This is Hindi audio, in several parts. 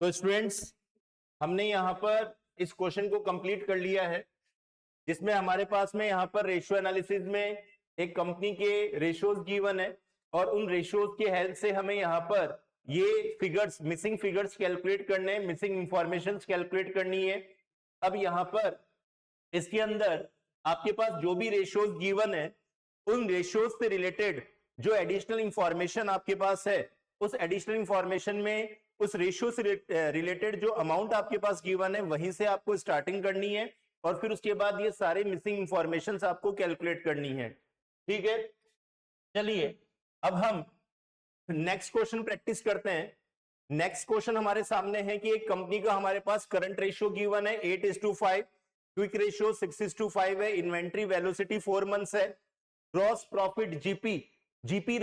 तो स्टूडेंट्स, हमने यहाँ पर इस क्वेश्चन को कंप्लीट कर लिया है, जिसमें हमारे पास में यहाँ पर रेशियो एनालिसिस में एक कंपनी के रेशियोज गिवन है और उन रेशियोज के हेल्प से हमें यहाँ पर ये फिगर्स, मिसिंग फिगर्स कैलकुलेट करने, मिसिंग इंफॉर्मेशन कैलकुलेट करनी है। अब यहाँ पर इसके अंदर आपके पास जो भी रेशियोज गिवन है, उन रेशियोज से रिलेटेड जो एडिशनल इंफॉर्मेशन आपके पास है, उस एडिशनल इंफॉर्मेशन में उस रेशियो से रिलेटेड जो अमाउंट आपके पास गिवन है वहीं से आपको स्टार्टिंग करनी है और फिर उसके बाद ये सारे मिसिंग इंफॉर्मेशन आपको कैलकुलेट करनी है। ठीक है, चलिए अब हम नेक्स्ट क्वेश्चन प्रैक्टिस करते हैं। नेक्स्ट क्वेश्चन हमारे सामने है कि एक कंपनी का हमारे पास करंट रेशियो गिवन है 8:5, क्विक रेशियो 6:5 है, इन्वेंट्री वेलोसिटी 4 मंथ्स है, ग्रॉस प्रॉफिट जीपी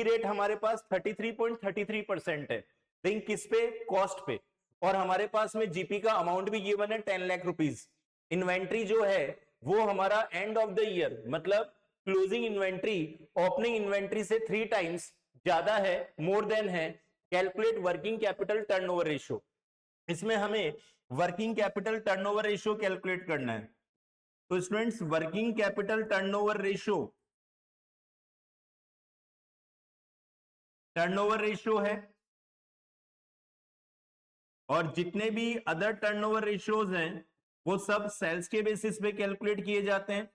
रेट हमारे पास 33.33% है। लिंक किस पे? कॉस्ट पे। और हमारे पास में जीपी का अमाउंट भी गिवन है 10 लाख रुपीज। इन्वेंट्री जो है वो हमारा एंड ऑफ द ईयर, मतलब क्लोजिंग इन्वेंट्री ओपनिंग इन्वेंट्री से 3 टाइम्स ज्यादा है, मोर देन है। Calculate working capital turnover ratio. इसमें हमें working capital turnover ratio calculate करना है। तो students, working capital turnover ratio है और जितने भी अदर टर्नओवर रेशियोज हैं वो सब सेल्स के बेसिस पे कैलकुलेट किए जाते हैं।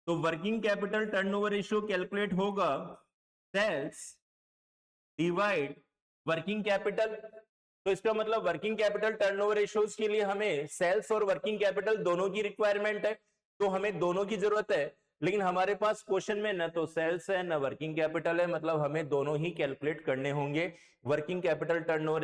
तो working capital turnover ratio calculate होगा सेल्स डिवाइड वर्किंग कैपिटल। तो इसका मतलब वर्किंग कैपिटल टर्नओवर रेशियोज के लिए हमें सेल्स और वर्किंग कैपिटल दोनों की रिक्वायरमेंट है, तो हमें दोनों की जरूरत है। लेकिन हमारे पास क्वेश्चन में न तो सेल्स है न वर्किंग कैपिटल है, मतलब हमें दोनों ही कैलकुलेट करने होंगे। वर्किंग कैपिटल टर्नओवर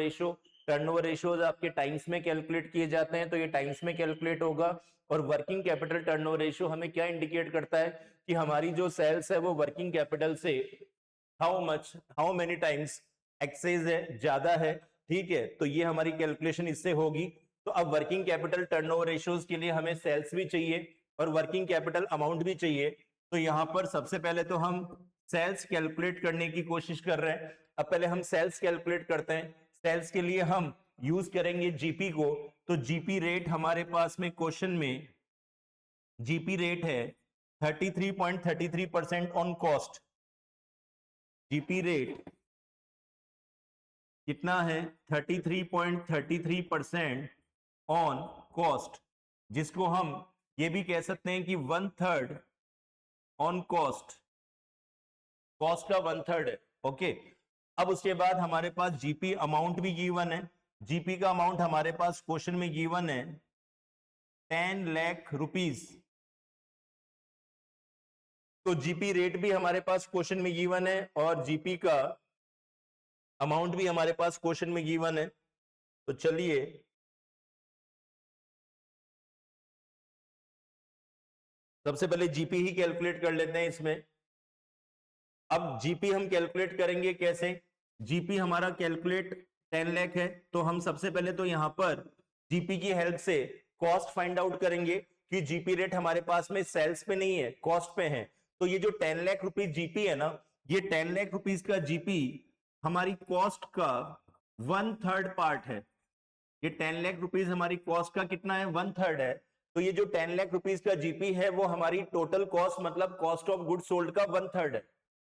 रेशियोज आपके टाइम्स में कैलकुलेट किए जाते हैं, तो ये टाइम्स में कैलकुलेट होगा। और वर्किंग कैपिटल टर्नओवर रेशियो हमें क्या इंडिकेट करता है कि हमारी जो सेल्स है वो वर्किंग कैपिटल से हाउ मेनी टाइम्स एक्सेस है, ज्यादा है। ठीक है, तो ये हमारी कैलकुलेशन इससे होगी। तो अब वर्किंग कैपिटल टर्नओवर रेशियोज के लिए हमें सेल्स भी चाहिए और वर्किंग कैपिटल अमाउंट भी चाहिए। तो यहां पर सबसे पहले तो हम सेल्स कैलकुलेट करने की कोशिश कर रहे हैं। अब पहले हम सेल्स कैलकुलेट करते हैं। सेल्स के लिए हम यूज करेंगे जीपी को। तो जीपी रेट हमारे पास में क्वेश्चन में जीपी रेट है 33.33% ऑन कॉस्ट। जीपी रेट कितना है? 33.33% ऑन कॉस्ट, जिसको हम ये भी कह सकते हैं कि 1/3 ऑन कॉस्ट का 1/3 है। ओके, अब उसके बाद हमारे पास जीपी अमाउंट भी गिवन है। जीपी का अमाउंट हमारे पास क्वेश्चन में गिवन है 10 लाख रुपीज। तो जीपी रेट भी हमारे पास क्वेश्चन में गिवन है और जीपी का अमाउंट भी हमारे पास क्वेश्चन में गिवन है। तो चलिए सबसे पहले जीपी ही कैलकुलेट कर लेते हैं इसमें। अब जीपी हम कैलकुलेट करेंगे कैसे? जीपी हमारा कैलकुलेट 10 लाख है, तो हम सबसे पहले तो यहां पर जीपी की हेल्प से कॉस्ट फाइंड आउट करेंगे कि जीपी रेट हमारे पास में सेल्स पे नहीं है, कॉस्ट पे है। तो ये जो 10 लाख रुपीज जीपी है ना, ये 10 लाख रुपीज का जीपी हमारी कॉस्ट का 1/3 पार्ट है। ये 10 लाख रुपीज हमारी कॉस्ट का कितना है? 1/3 है। तो ये जो 10 लाख रुपीज का जीपी है वो हमारी टोटल कॉस्ट, मतलब कॉस्ट ऑफ गुड सोल्ड का 1/3 है।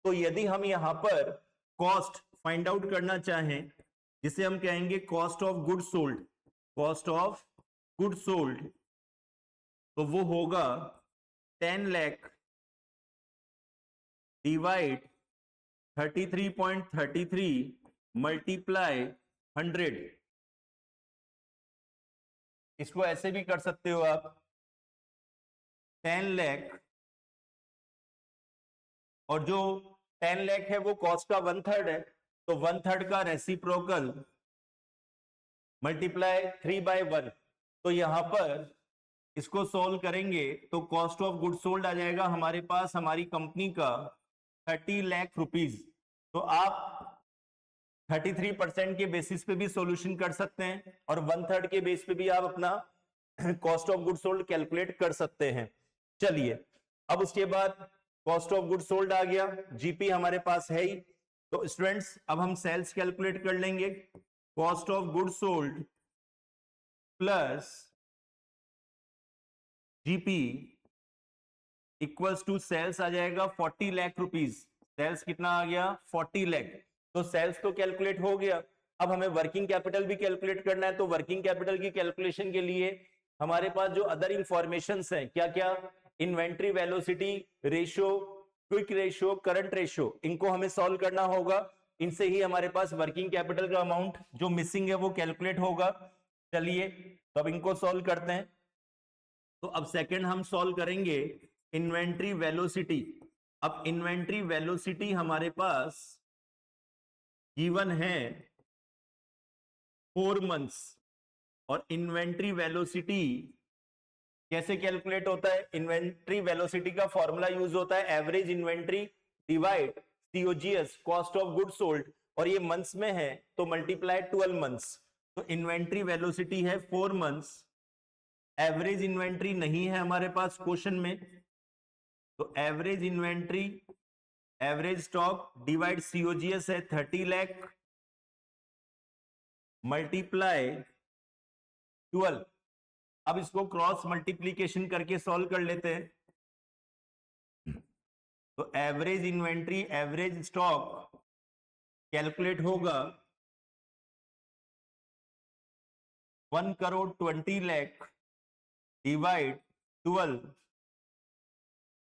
तो यदि हम यहां पर कॉस्ट फाइंड आउट करना चाहें, जिसे हम कहेंगे कॉस्ट ऑफ गुड सोल्ड, तो वो होगा 10 लाख डिवाइड 33.33 मल्टीप्लाई 100। इसको ऐसे भी कर सकते हो आप, 10 लाख और जो 10 लाख है वो कॉस्ट का 1/3 है, तो 1/3 का रेसिप्रोकल मल्टीप्लाई 3/1। तो यहां पर इसको सोल्व करेंगे तो कॉस्ट ऑफ गुड सोल्ड आ जाएगा हमारे पास, हमारी कंपनी का 30 लाख रुपीज। तो आप 33% के बेसिस पे भी सॉल्यूशन कर सकते हैं और 1/3 के बेस पे भी आप अपना cost of good sold calculate कर सकते हैं। चलिए, अब उसके बाद कॉस्ट ऑफ गुड सोल्ड आ गया, जीपी हमारे पास है ही। तो स्टूडेंट्स, अब हम सेल्स कैलकुलेट कर लेंगे। Cost of good sold plus GP equals to sales आ जाएगा 40 लाख रुपीस। सेल्स कितना आ गया? 40 लाख। तो सेल्स तो कैलकुलेट हो गया, अब हमें वर्किंग कैपिटल भी कैलकुलेट करना है। तो वर्किंग कैपिटल की कैलकुलेशन के लिए हमारे पास जो अदर इंफॉर्मेशन है, क्या क्या? Inventory velocity ratio, quick ratio, current ratio, इनको हमें सॉल्व करना होगा। इनसे ही हमारे पास वर्किंग कैपिटल का अमाउंट जो मिसिंग है वो कैलकुलेट होगा। चलिए तो अब इनको सॉल्व करते हैं। तो अब सेकंड हम सॉल्व करेंगे इन्वेंट्री वेलोसिटी। अब इन्वेंट्री वेलोसिटी हमारे पास गिवन है 4 मंथ्स, और इन्वेंट्री वेलोसिटी कैसे कैलकुलेट होता है? इन्वेंट्री वेलोसिटी का फॉर्मूला यूज होता है average inventory divide COGS, cost of good sold, और ये मंथ्स में है तो मल्टीप्लाई 12 मंथ्स। तो इन्वेंट्री वेलोसिटी है 4 मंथ्स। एवरेज इन्वेंट्री नहीं है हमारे पास क्वेश्चन में, तो average inventory, average stock divide COGS है 30 लाख मल्टीप्लाई 12। अब इसको क्रॉस मल्टीप्लीकेशन करके सॉल्व कर लेते हैं। तो average inventory, average stock calculate होगा 1 करोड़ 20 लाख डिवाइड 12,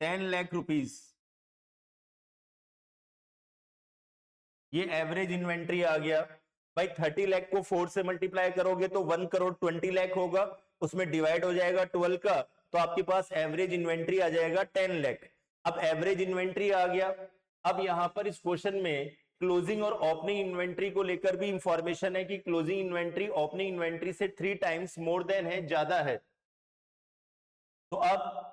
10 लाख रुपीस। ये एवरेज इन्वेंट्री आ गया भाई। 30 लाख को 4 से मल्टीप्लाई करोगे तो 1 करोड़ 20 लाख होगा, उसमें डिवाइड हो जाएगा 12 का, तो आपके पास एवरेज इन्वेंट्री आ जाएगा 10 लाख। अब एवरेज इन्वेंट्री आ गया। अब यहां पर इस क्वेश्चन में क्लोजिंग और ओपनिंग इन्वेंट्री को लेकर भी इंफॉर्मेशन है कि क्लोजिंग इन्वेंट्री ओपनिंग इन्वेंट्री से 3 टाइम्स मोर देन है, ज्यादा है। तो अब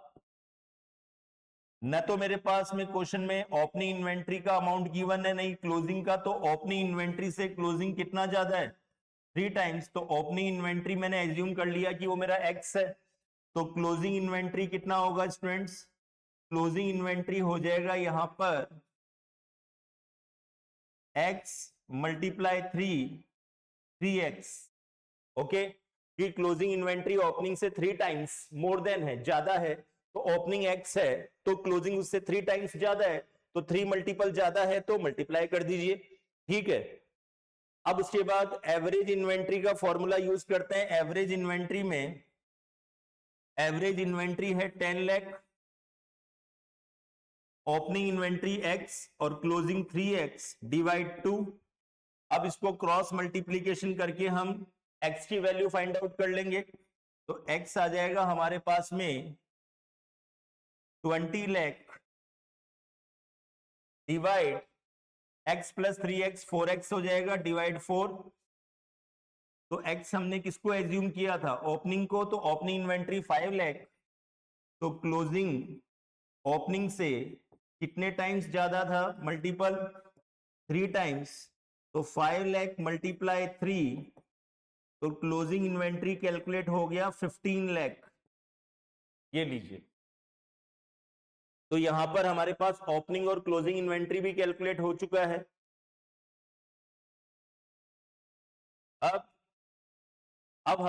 न तो मेरे पास में क्वेश्चन में ओपनिंग इन्वेंट्री का अमाउंट गिवन है, नहीं क्लोजिंग का। तो ओपनिंग इन्वेंट्री से क्लोजिंग कितना ज्यादा है? 3 टाइम्स। तो ओपनिंग इन्वेंट्री मैंने एज्यूम कर लिया कि वो मेरा एक्स है, तो क्लोजिंग इन्वेंट्री कितना होगा स्टूडेंट्स? क्लोजिंग इन्वेंट्री हो जाएगा यहां पर x मल्टीप्लाई 3x। ओके, कि क्लोजिंग इन्वेंट्री ओपनिंग से 3 टाइम्स मोर देन है, ज्यादा है। तो ओपनिंग x है तो क्लोजिंग उससे 3 टाइम्स ज्यादा है, तो 3 मल्टीपल ज्यादा है तो मल्टीप्लाई कर दीजिए। ठीक है, अब उसके बाद एवरेज इन्वेंट्री का फॉर्मूला यूज करते हैं। एवरेज इन्वेंट्री में एवरेज इन्वेंट्री है 10 लाख, ओपनिंग इन्वेंट्री x और क्लोजिंग 3x डिवाइड 2। अब इसको क्रॉस मल्टीप्लीकेशन करके हम x की वैल्यू फाइंड आउट कर लेंगे। तो x आ जाएगा हमारे पास में 20 lakh divide x plus 3x 4x हो जाएगा डिवाइड 4। तो x हमने किसको एज्यूम किया था? ओपनिंग को। तो ओपनिंग इन्वेंट्री 5 लाख, तो क्लोजिंग ओपनिंग से कितने टाइम्स ज्यादा था? Multiple 3 times. तो 5 लाख मल्टीप्लाई 3, तो क्लोजिंग इन्वेंट्री कैलकुलेट हो गया 15 लाख। ये लीजिए, तो यहां पर हमारे पास ओपनिंग और क्लोजिंग इन्वेंट्री भी कैलकुलेट हो चुका है। अब